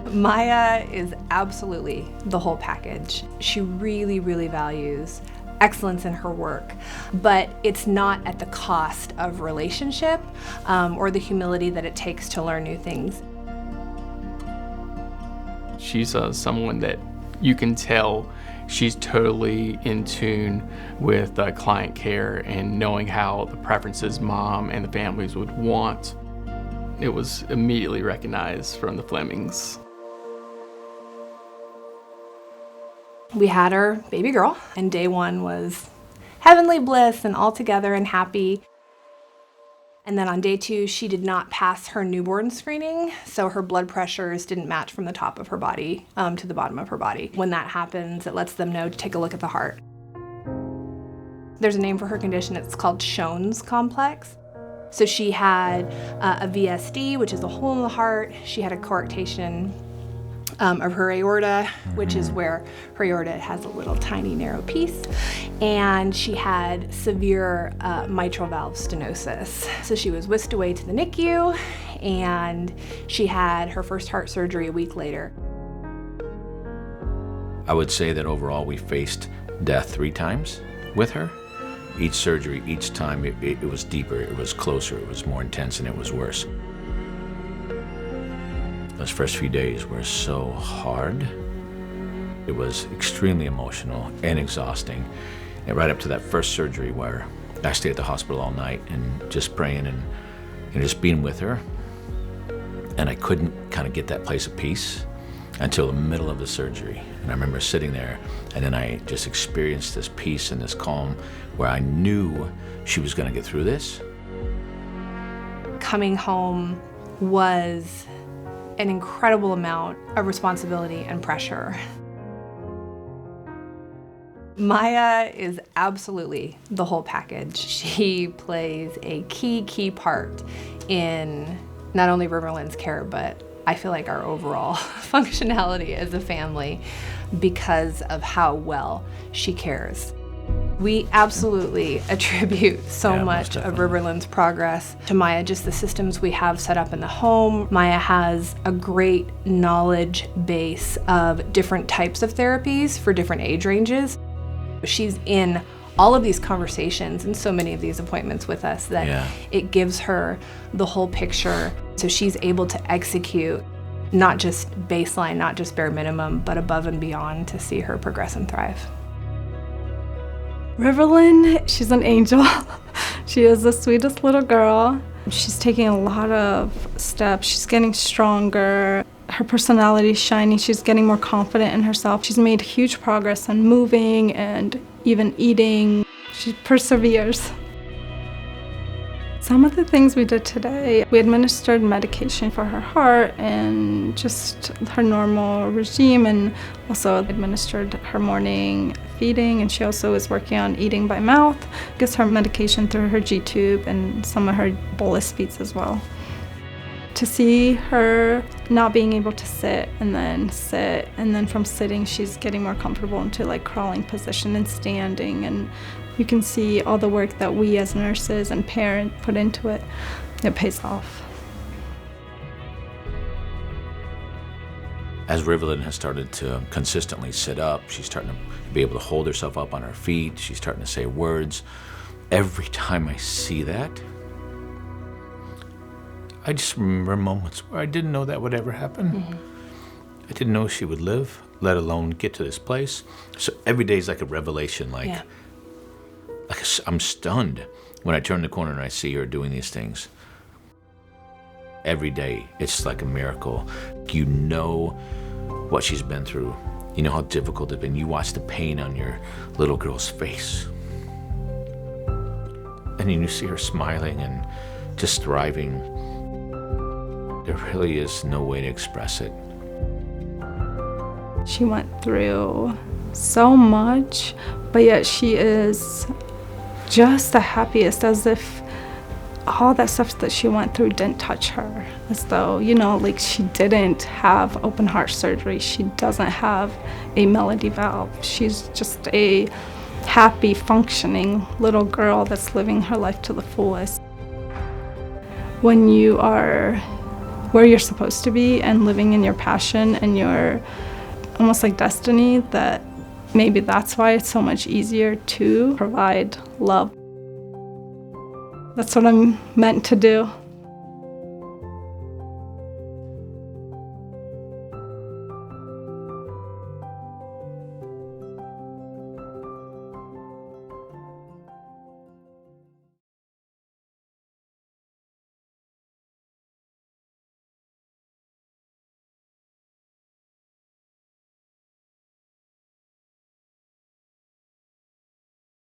Maya is absolutely the whole package. She really, really values excellence in her work, but it's not at the cost of relationship or the humility that it takes to learn new things. She's someone that you can tell she's totally in tune with client care and knowing how the preferences mom and the families would want. It was immediately recognized from the Flemmings. We had our baby girl, and day one was heavenly bliss and all together and happy. And then on day two, she did not pass her newborn screening, so her blood pressures didn't match from the top of her body to the bottom of her body. When that happens, it lets them know to take a look at the heart. There's a name for her condition. It's called Schoen's complex. So she had a VSD, which is a hole in the heart. She had a coarctation of her aorta, which is where her aorta has a little tiny narrow piece, and she had severe mitral valve stenosis. So she was whisked away to the NICU, and she had her first heart surgery a week later. I would say that overall we faced death 3 times with her. Each surgery, each time, it was deeper, it was closer, it was more intense, and it was worse. Those first few days were so hard. It was extremely emotional and exhausting. And right up to that first surgery where I stayed at the hospital all night and just praying and just being with her. And I couldn't kind of get that place of peace until the middle of the surgery. And I remember sitting there, and then I just experienced this peace and this calm where I knew she was gonna get through this. Coming home was an incredible amount of responsibility and pressure. Maya is absolutely the whole package. She plays a key part in not only Riverlyn's care, but I feel like our overall functionality as a family because of how well she cares. We absolutely attribute so much of Riverlyn's progress to Maya, just the systems we have set up in the home. Maya has a great knowledge base of different types of therapies for different age ranges. She's in all of these conversations and so many of these appointments with us that it gives her the whole picture. So she's able to execute not just baseline, not just bare minimum, but above and beyond to see her progress and thrive. Riverlyn, she's an angel. She is the sweetest little girl. She's taking a lot of steps. She's getting stronger. Her personality is shining. She's getting more confident in herself. She's made huge progress on moving and even eating. She perseveres. Some of the things we did today, we administered medication for her heart and just her normal regime, and also administered her morning feeding, and she also is working on eating by mouth, gives her medication through her G-tube and some of her bolus feeds as well. To see her not being able to sit, and then from sitting she's getting more comfortable into like crawling position and standing, and you can see all the work that we as nurses and parents put into it. It pays off. As Riverlyn has started to consistently sit up, she's starting to be able to hold herself up on her feet. She's starting to say words. Every time I see that, I just remember moments where I didn't know that would ever happen. I didn't know she would live, let alone get to this place. So every day is like a revelation, I'm stunned when I turn the corner and I see her doing these things. Every day, it's like a miracle. You know what she's been through. You know how difficult it's been. You watch the pain on your little girl's face. And then you see her smiling and just thriving. There really is no way to express it. She went through so much, but yet she is just the happiest, as if all that stuff that she went through didn't touch her. As though, like she didn't have open heart surgery. She doesn't have a melody valve. She's just a happy, functioning little girl that's living her life to the fullest. When you are where you're supposed to be and living in your passion and your almost like destiny, that maybe that's why it's so much easier to provide love. That's what I'm meant to do.